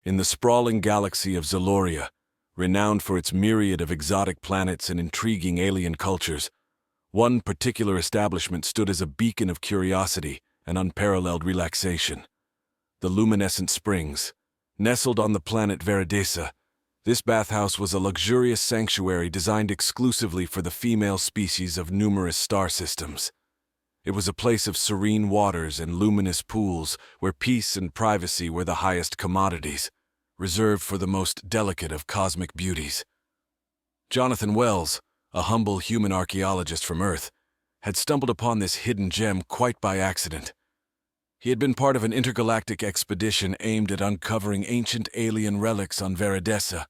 In the sprawling galaxy of Zeloria, renowned for its myriad of exotic planets and intriguing alien cultures, one particular establishment stood as a beacon of curiosity and unparalleled relaxation. The Luminescent Springs. Nestled on the planet Veridesa, this bathhouse was a luxurious sanctuary designed exclusively for the female species of numerous star systems. It was a place of serene waters and luminous pools where peace and privacy were the highest commodities, reserved for the most delicate of cosmic beauties. Jonathan Wells, a humble human archaeologist from Earth, had stumbled upon this hidden gem quite by accident. He had been part of an intergalactic expedition aimed at uncovering ancient alien relics on Veridesa,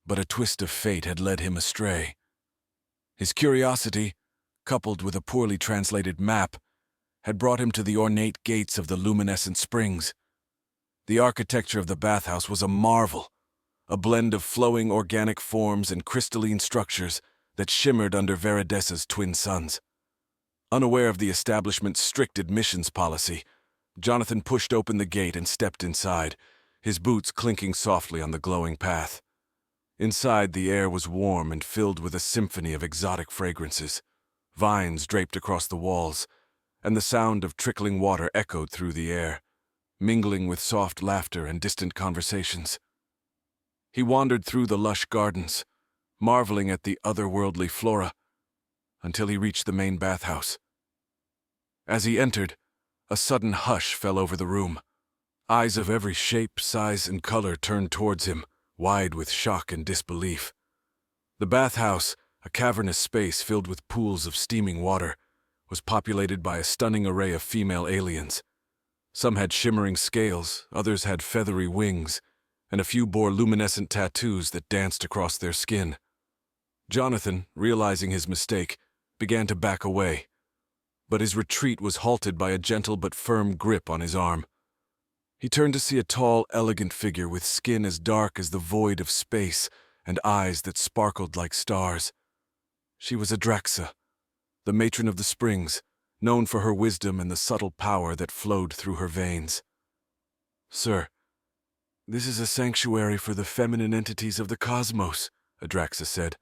but a twist of fate had led him astray. His curiosity, coupled with a poorly translated map, had brought him to the ornate gates of the Luminescent Springs. The architecture of the bathhouse was a marvel, a blend of flowing organic forms and crystalline structures that shimmered under Veridesa's twin suns. Unaware of the establishment's strict admissions policy, Jonathan pushed open the gate and stepped inside, his boots clinking softly on the glowing path. Inside, the air was warm and filled with a symphony of exotic fragrances. Vines draped across the walls, and the sound of trickling water echoed through the air, mingling with soft laughter and distant conversations. He wandered through the lush gardens, marveling at the otherworldly flora, until he reached the main bathhouse. As he entered, a sudden hush fell over the room. Eyes of every shape, size, and color turned towards him, wide with shock and disbelief. The bathhouse, a cavernous space filled with pools of steaming water, was populated by a stunning array of female aliens. Some had shimmering scales, others had feathery wings, and a few bore luminescent tattoos that danced across their skin. Jonathan, realizing his mistake, began to back away, but his retreat was halted by a gentle but firm grip on his arm. He turned to see a tall, elegant figure with skin as dark as the void of space and eyes that sparkled like stars. She was Adraxa, the matron of the springs, known for her wisdom and the subtle power that flowed through her veins. "Sir, this is a sanctuary for the feminine entities of the cosmos," Adraxa said,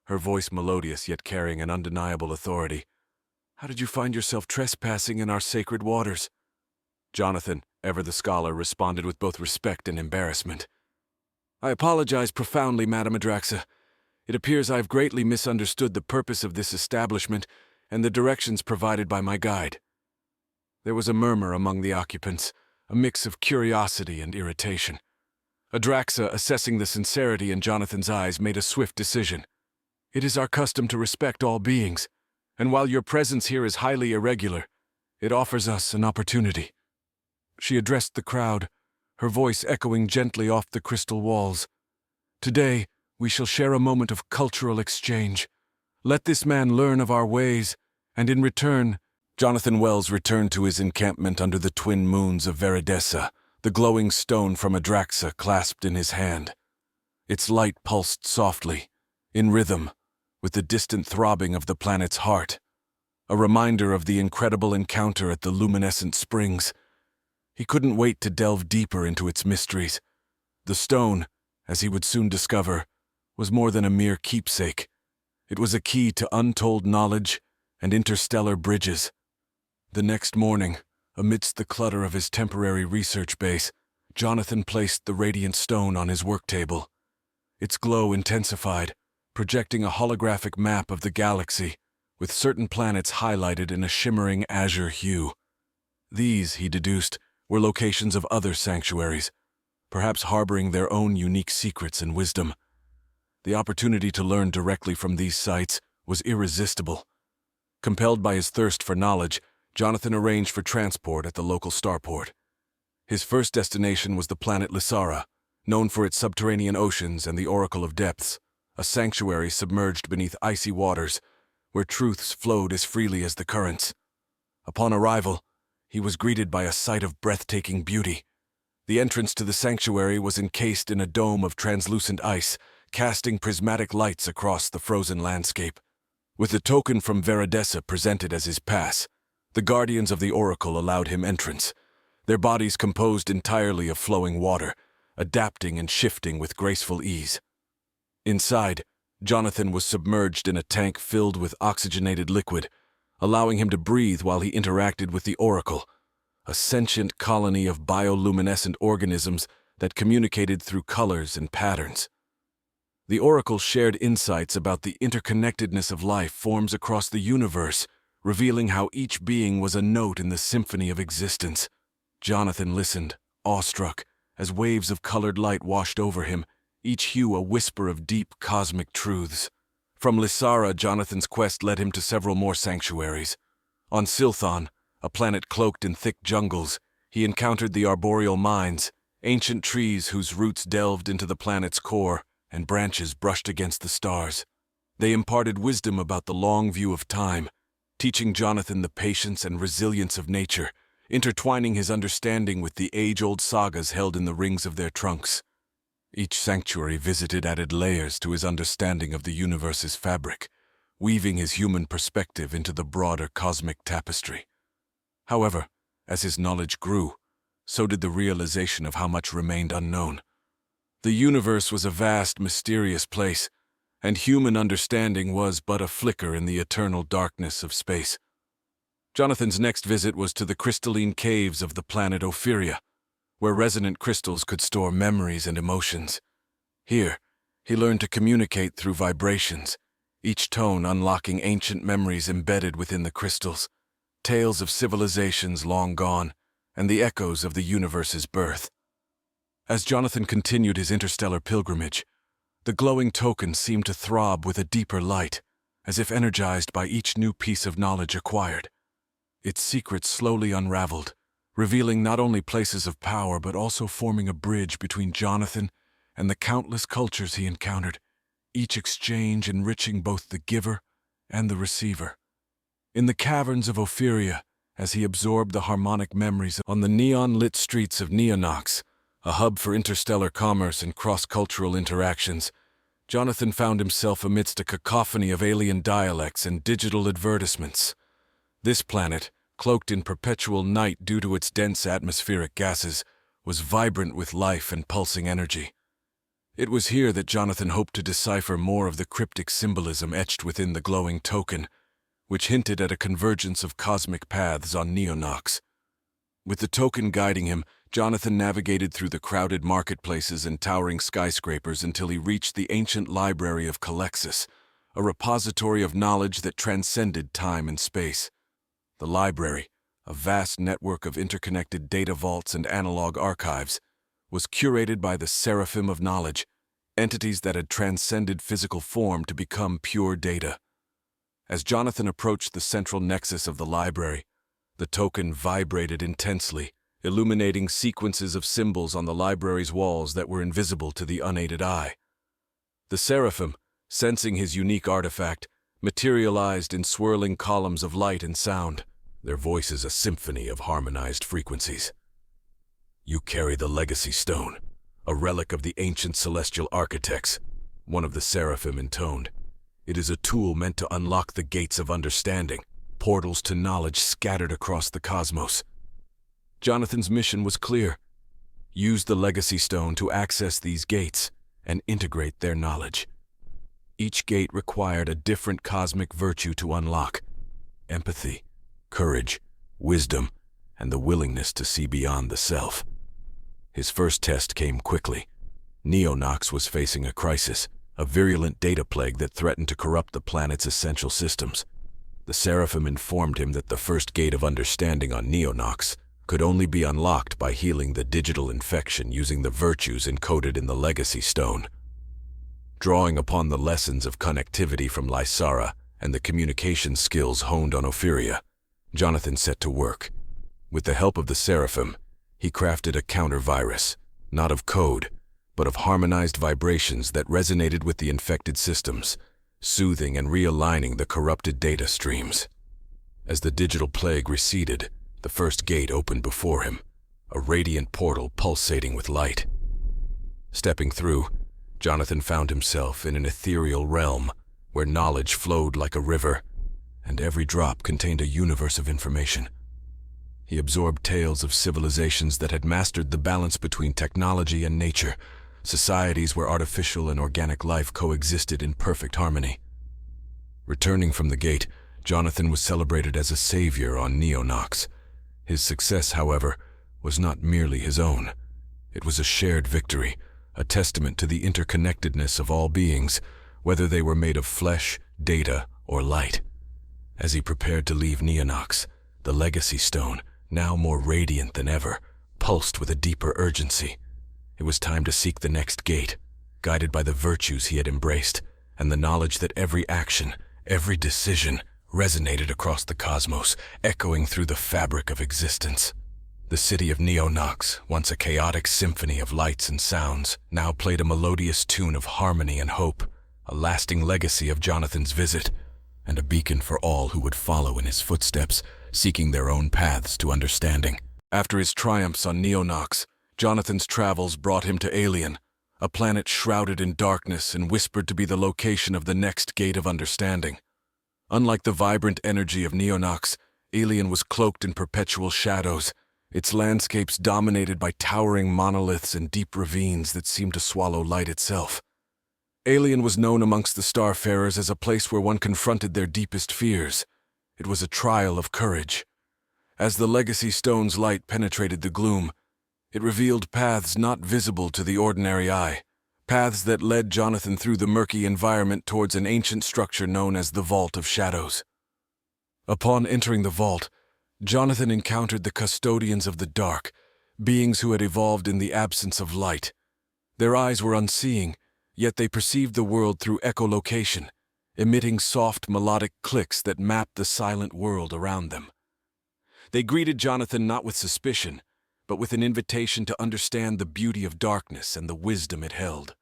her voice melodious yet carrying an undeniable authority. "How did you find yourself trespassing in our sacred waters?" Jonathan, ever the scholar, responded with both respect and embarrassment. "I apologize profoundly, Madame Adraxa. It appears I have greatly misunderstood the purpose of this establishment and the directions provided by my guide." There was a murmur among the occupants, a mix of curiosity and irritation. Adraxa, assessing the sincerity in Jonathan's eyes, made a swift decision. "It is our custom to respect all beings, and while your presence here is highly irregular, it offers us an opportunity." She addressed the crowd, her voice echoing gently off the crystal walls. "Today, we shall share a moment of cultural exchange. Let this man learn of our ways, and in return—" Jonathan Wells returned to his encampment under the twin moons of Veridesa, the glowing stone from Adraxa clasped in his hand. Its light pulsed softly, in rhythm, with the distant throbbing of the planet's heart, a reminder of the incredible encounter at the Luminescent Springs. He couldn't wait to delve deeper into its mysteries. The stone, as he would soon discover, was more than a mere keepsake. It was a key to untold knowledge and interstellar bridges. The next morning, amidst the clutter of his temporary research base, Jonathan placed the radiant stone on his work table. Its glow intensified, projecting a holographic map of the galaxy, with certain planets highlighted in a shimmering azure hue. These, he deduced, were locations of other sanctuaries, perhaps harboring their own unique secrets and wisdom. The opportunity to learn directly from these sites was irresistible. Compelled by his thirst for knowledge, Jonathan arranged for transport at the local starport. His first destination was the planet Lysara, known for its subterranean oceans and the Oracle of Depths, a sanctuary submerged beneath icy waters, where truths flowed as freely as the currents. Upon arrival, he was greeted by a sight of breathtaking beauty. The entrance to the sanctuary was encased in a dome of translucent ice, casting prismatic lights across the frozen landscape. With the token from Veridesa presented as his pass, the guardians of the Oracle allowed him entrance, their bodies composed entirely of flowing water, adapting and shifting with graceful ease. Inside, Jonathan was submerged in a tank filled with oxygenated liquid, allowing him to breathe while he interacted with the Oracle, a sentient colony of bioluminescent organisms that communicated through colors and patterns. The Oracle shared insights about the interconnectedness of life forms across the universe, revealing how each being was a note in the symphony of existence. Jonathan listened, awestruck, as waves of colored light washed over him, each hue a whisper of deep cosmic truths. From Lysara, Jonathan's quest led him to several more sanctuaries. On Silthon, a planet cloaked in thick jungles, he encountered the arboreal mines, ancient trees whose roots delved into the planet's core and branches brushed against the stars. They imparted wisdom about the long view of time, teaching Jonathan the patience and resilience of nature, intertwining his understanding with the age-old sagas held in the rings of their trunks. Each sanctuary visited added layers to his understanding of the universe's fabric, weaving his human perspective into the broader cosmic tapestry. However, as his knowledge grew, so did the realization of how much remained unknown. The universe was a vast, mysterious place, and human understanding was but a flicker in the eternal darkness of space. Jonathan's next visit was to the crystalline caves of the planet Ophiria, where resonant crystals could store memories and emotions. Here, he learned to communicate through vibrations, each tone unlocking ancient memories embedded within the crystals, tales of civilizations long gone, and the echoes of the universe's birth. As Jonathan continued his interstellar pilgrimage, the glowing token seemed to throb with a deeper light, as if energized by each new piece of knowledge acquired. Its secrets slowly unraveled, revealing not only places of power but also forming a bridge between Jonathan and the countless cultures he encountered, each exchange enriching both the giver and the receiver. In the caverns of Ophiria, as he absorbed the harmonic memories on the neon-lit streets of Neonx, a hub for interstellar commerce and cross-cultural interactions, Jonathan found himself amidst a cacophony of alien dialects and digital advertisements. This planet, cloaked in perpetual night due to its dense atmospheric gases, was vibrant with life and pulsing energy. It was here that Jonathan hoped to decipher more of the cryptic symbolism etched within the glowing token, which hinted at a convergence of cosmic paths on Neonx. With the token guiding him, Jonathan navigated through the crowded marketplaces and towering skyscrapers until he reached the ancient library of Calexis, a repository of knowledge that transcended time and space. The library, a vast network of interconnected data vaults and analog archives, was curated by the Seraphim of Knowledge, entities that had transcended physical form to become pure data. As Jonathan approached the central nexus of the library, the token vibrated intensely, illuminating sequences of symbols on the library's walls that were invisible to the unaided eye. The Seraphim, sensing his unique artifact, materialized in swirling columns of light and sound, their voices a symphony of harmonized frequencies. "You carry the Legacy Stone, a relic of the ancient celestial architects," one of the Seraphim intoned. "It is a tool meant to unlock the gates of understanding, portals to knowledge scattered across the cosmos." Jonathan's mission was clear: use the Legacy Stone to access these gates and integrate their knowledge. Each gate required a different cosmic virtue to unlock: empathy, courage, wisdom, and the willingness to see beyond the self. His first test came quickly. Neonx was facing a crisis, a virulent data plague that threatened to corrupt the planet's essential systems. The Seraphim informed him that the first gate of understanding on Neonx could only be unlocked by healing the digital infection using the virtues encoded in the Legacy Stone. Drawing upon the lessons of connectivity from Lysara and the communication skills honed on Ophiria, Jonathan set to work. With the help of the Seraphim, he crafted a counter-virus, not of code, but of harmonized vibrations that resonated with the infected systems, soothing and realigning the corrupted data streams. As the digital plague receded, the first gate opened before him, a radiant portal pulsating with light. Stepping through, Jonathan found himself in an ethereal realm where knowledge flowed like a river, and every drop contained a universe of information. He absorbed tales of civilizations that had mastered the balance between technology and nature, societies where artificial and organic life coexisted in perfect harmony. Returning from the gate, Jonathan was celebrated as a savior on Neonx. His success, however, was not merely his own. It was a shared victory, a testament to the interconnectedness of all beings, whether they were made of flesh, data, or light. As he prepared to leave Neonx, the Legacy Stone, now more radiant than ever, pulsed with a deeper urgency. It was time to seek the next gate, guided by the virtues he had embraced, and the knowledge that every action, every decision, resonated across the cosmos, echoing through the fabric of existence. The city of Neonx, once a chaotic symphony of lights and sounds, now played a melodious tune of harmony and hope, a lasting legacy of Jonathan's visit, and a beacon for all who would follow in his footsteps, seeking their own paths to understanding. After his triumphs on Neonx, Jonathan's travels brought him to Alien, a planet shrouded in darkness and whispered to be the location of the next gate of understanding. Unlike the vibrant energy of Neonx, Alien was cloaked in perpetual shadows, its landscapes dominated by towering monoliths and deep ravines that seemed to swallow light itself. Alien was known amongst the starfarers as a place where one confronted their deepest fears. It was a trial of courage. As the Legacy Stone's light penetrated the gloom, it revealed paths not visible to the ordinary eye, paths that led Jonathan through the murky environment towards an ancient structure known as the Vault of Shadows. Upon entering the vault, Jonathan encountered the custodians of the dark, beings who had evolved in the absence of light. Their eyes were unseeing, yet they perceived the world through echolocation, emitting soft melodic clicks that mapped the silent world around them. They greeted Jonathan not with suspicion, but with an invitation to understand the beauty of darkness and the wisdom it held.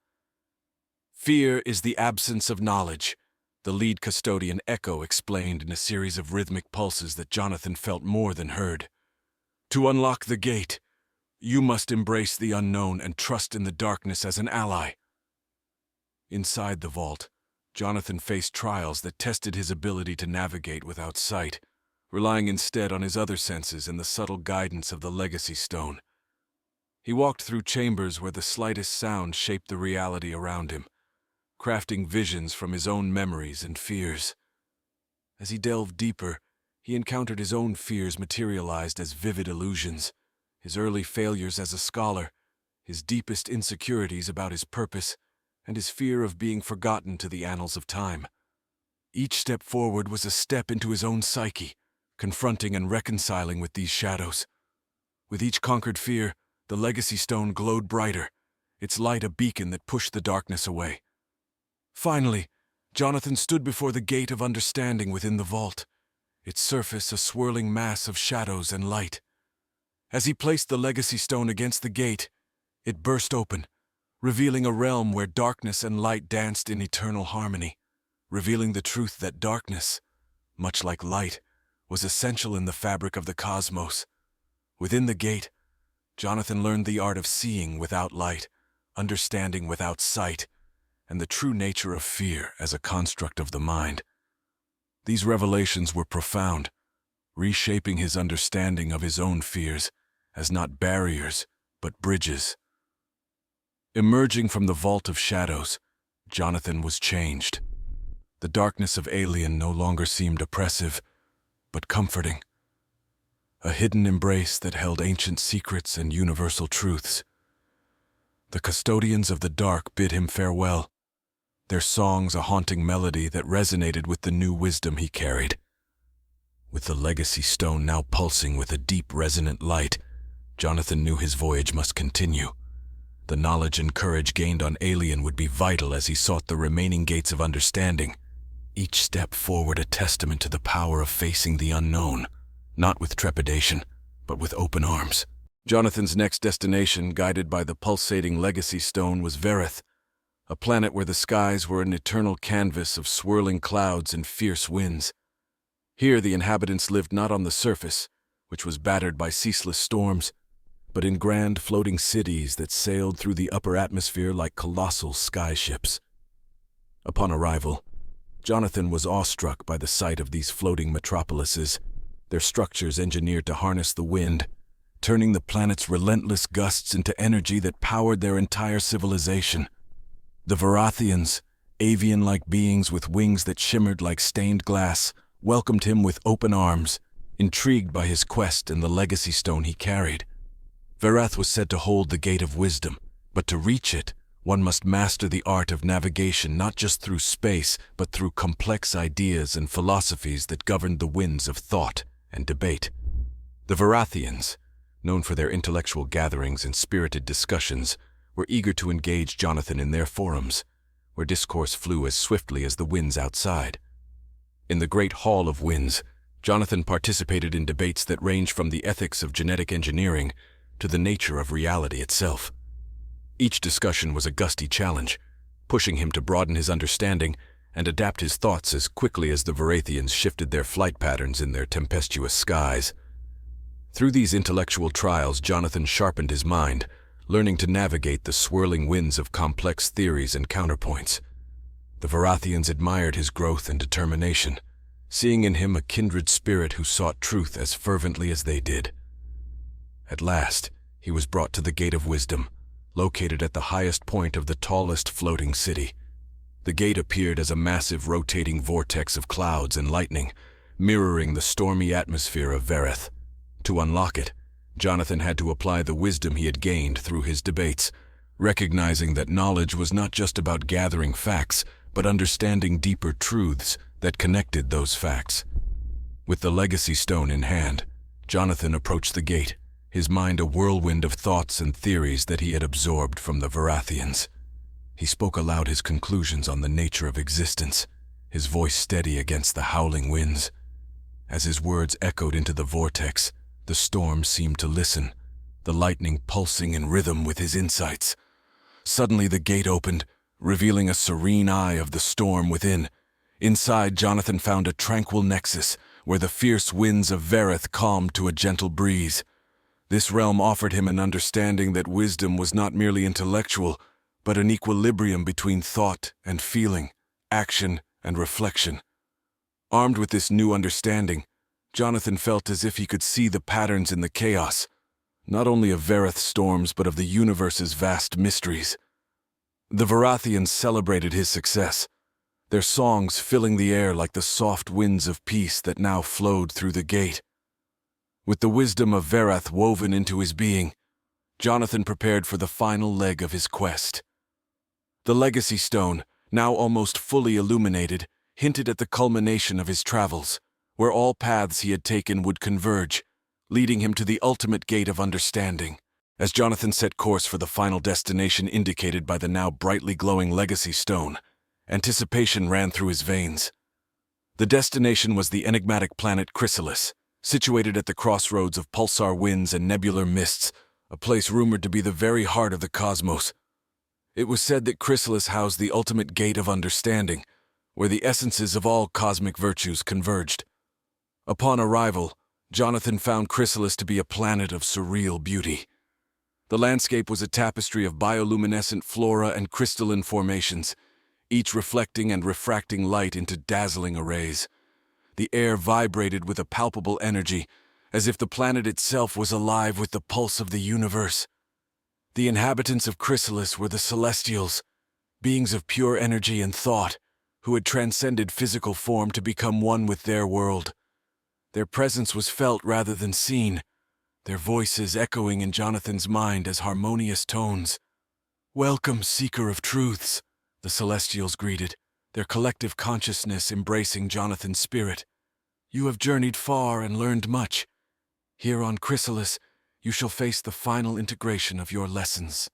"Fear is the absence of knowledge," the lead custodian Echo explained in a series of rhythmic pulses that Jonathan felt more than heard. "To unlock the gate, you must embrace the unknown and trust in the darkness as an ally." Inside the vault, Jonathan faced trials that tested his ability to navigate without sight, relying instead on his other senses and the subtle guidance of the Legacy Stone. He walked through chambers where the slightest sound shaped the reality around him, crafting visions from his own memories and fears. As he delved deeper, he encountered his own fears materialized as vivid illusions, his early failures as a scholar, his deepest insecurities about his purpose, and his fear of being forgotten to the annals of time. Each step forward was a step into his own psyche, confronting and reconciling with these shadows. With each conquered fear, the Legacy Stone glowed brighter, its light a beacon that pushed the darkness away. Finally, Jonathan stood before the gate of understanding within the vault, its surface a swirling mass of shadows and light. As he placed the Legacy Stone against the gate, it burst open, revealing a realm where darkness and light danced in eternal harmony, revealing the truth that darkness, much like light, was essential in the fabric of the cosmos. Within the gate, Jonathan learned the art of seeing without light, understanding without sight, and the true nature of fear as a construct of the mind. These revelations were profound, reshaping his understanding of his own fears as not barriers, but bridges. Emerging from the Vault of Shadows, Jonathan was changed. The darkness of Alien no longer seemed oppressive, but comforting. A hidden embrace that held ancient secrets and universal truths. The custodians of the dark bid him farewell, their songs a haunting melody that resonated with the new wisdom he carried. With the Legacy Stone now pulsing with a deep, resonant light, Jonathan knew his voyage must continue. The knowledge and courage gained on Alien would be vital as he sought the remaining gates of understanding, each step forward a testament to the power of facing the unknown, not with trepidation, but with open arms. Jonathan's next destination, guided by the pulsating Legacy Stone, was Verith, a planet where the skies were an eternal canvas of swirling clouds and fierce winds. Here the inhabitants lived not on the surface, which was battered by ceaseless storms, but in grand floating cities that sailed through the upper atmosphere like colossal skyships. Upon arrival, Jonathan was awestruck by the sight of these floating metropolises, their structures engineered to harness the wind, turning the planet's relentless gusts into energy that powered their entire civilization. The Varathians, avian-like beings with wings that shimmered like stained glass, welcomed him with open arms, intrigued by his quest and the legacy stone he carried. Varath was said to hold the Gate of Wisdom, but to reach it, one must master the art of navigation not just through space, but through complex ideas and philosophies that governed the winds of thought and debate. The Varathians, known for their intellectual gatherings and spirited discussions, were eager to engage Jonathan in their forums, where discourse flew as swiftly as the winds outside. In the Great Hall of Winds, Jonathan participated in debates that ranged from the ethics of genetic engineering to the nature of reality itself. Each discussion was a gusty challenge, pushing him to broaden his understanding and adapt his thoughts as quickly as the Varathians shifted their flight patterns in their tempestuous skies. Through these intellectual trials, Jonathan sharpened his mind, learning to navigate the swirling winds of complex theories and counterpoints. The Varathians admired his growth and determination, seeing in him a kindred spirit who sought truth as fervently as they did. At last, he was brought to the Gate of Wisdom, located at the highest point of the tallest floating city. The gate appeared as a massive rotating vortex of clouds and lightning, mirroring the stormy atmosphere of Vareth. To unlock it, Jonathan had to apply the wisdom he had gained through his debates, recognizing that knowledge was not just about gathering facts, but understanding deeper truths that connected those facts. With the legacy stone in hand, Jonathan approached the gate, his mind a whirlwind of thoughts and theories that he had absorbed from the Varathians. He spoke aloud his conclusions on the nature of existence, his voice steady against the howling winds. As his words echoed into the vortex, the storm seemed to listen, the lightning pulsing in rhythm with his insights. Suddenly the gate opened, revealing a serene eye of the storm within. Inside, Jonathan found a tranquil nexus, where the fierce winds of Vareth calmed to a gentle breeze. This realm offered him an understanding that wisdom was not merely intellectual, but an equilibrium between thought and feeling, action and reflection. Armed with this new understanding, Jonathan felt as if he could see the patterns in the chaos, not only of Vareth's storms but of the universe's vast mysteries. The Varathians celebrated his success, their songs filling the air like the soft winds of peace that now flowed through the gate. With the wisdom of Vareth woven into his being, Jonathan prepared for the final leg of his quest. The legacy stone, now almost fully illuminated, hinted at the culmination of his travels, where all paths he had taken would converge, leading him to the ultimate gate of understanding. As Jonathan set course for the final destination indicated by the now brightly glowing legacy stone, anticipation ran through his veins. The destination was the enigmatic planet Chrysalis, situated at the crossroads of pulsar winds and nebular mists, a place rumored to be the very heart of the cosmos. It was said that Chrysalis housed the ultimate gate of understanding, where the essences of all cosmic virtues converged. Upon arrival, Jonathan found Chrysalis to be a planet of surreal beauty. The landscape was a tapestry of bioluminescent flora and crystalline formations, each reflecting and refracting light into dazzling arrays. The air vibrated with a palpable energy, as if the planet itself was alive with the pulse of the universe. The inhabitants of Chrysalis were the Celestials, beings of pure energy and thought, who had transcended physical form to become one with their world. Their presence was felt rather than seen, their voices echoing in Jonathan's mind as harmonious tones. "Welcome, seeker of truths," the Celestials greeted, their collective consciousness embracing Jonathan's spirit. "You have journeyed far and learned much. Here on Chrysalis, you shall face the final integration of your lessons."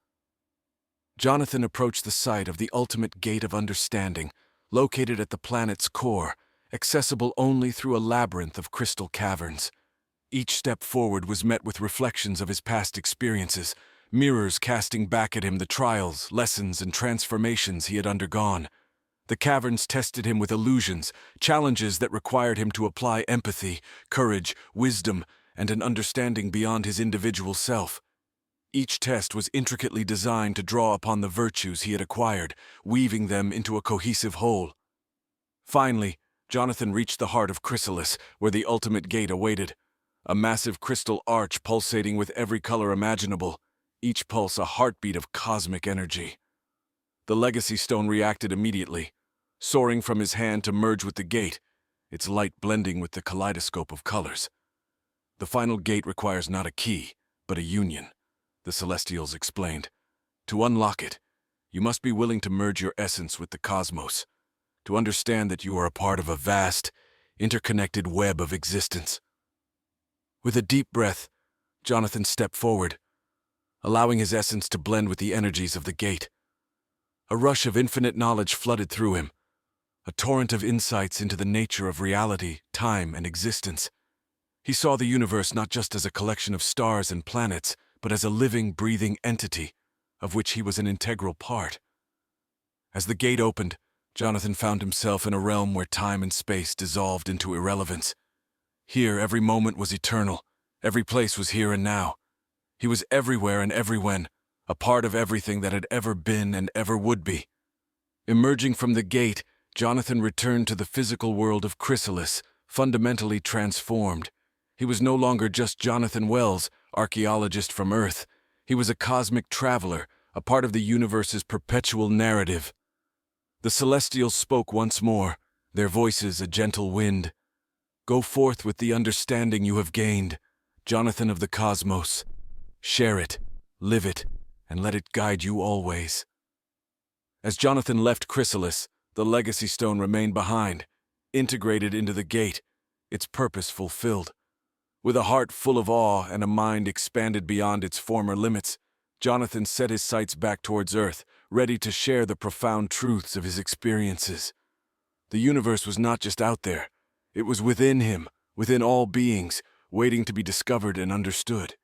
Jonathan approached the site of the ultimate gate of understanding, located at the planet's core, accessible only through a labyrinth of crystal caverns. Each step forward was met with reflections of his past experiences, mirrors casting back at him the trials, lessons, and transformations he had undergone. The caverns tested him with illusions, challenges that required him to apply empathy, courage, wisdom, and an understanding beyond his individual self. Each test was intricately designed to draw upon the virtues he had acquired, weaving them into a cohesive whole. Finally, Jonathan reached the heart of Chrysalis, where the ultimate gate awaited. A massive crystal arch pulsating with every color imaginable, each pulse a heartbeat of cosmic energy. The legacy stone reacted immediately, soaring from his hand to merge with the gate, its light blending with the kaleidoscope of colors. The final gate requires not a key, but a union, the Celestials explained. To unlock it, you must be willing to merge your essence with the cosmos, to understand that you are a part of a vast, interconnected web of existence. With a deep breath, Jonathan stepped forward, allowing his essence to blend with the energies of the gate. A rush of infinite knowledge flooded through him, a torrent of insights into the nature of reality, time, and existence. He saw the universe not just as a collection of stars and planets, but as a living, breathing entity, of which he was an integral part. As the gate opened, Jonathan found himself in a realm where time and space dissolved into irrelevance. Here, every moment was eternal, every place was here and now. He was everywhere and everywhen, a part of everything that had ever been and ever would be. Emerging from the gate, Jonathan returned to the physical world of Chrysalis, fundamentally transformed. He was no longer just Jonathan Wells, archaeologist from Earth. He was a cosmic traveler, a part of the universe's perpetual narrative. The Celestials spoke once more, their voices a gentle wind. Go forth with the understanding you have gained, Jonathan of the cosmos. Share it, live it, and let it guide you always. As Jonathan left Chrysalis, the legacy stone remained behind, integrated into the gate, its purpose fulfilled. With a heart full of awe and a mind expanded beyond its former limits, Jonathan set his sights back towards Earth, ready to share the profound truths of his experiences. The universe was not just out there, it was within him, within all beings, waiting to be discovered and understood.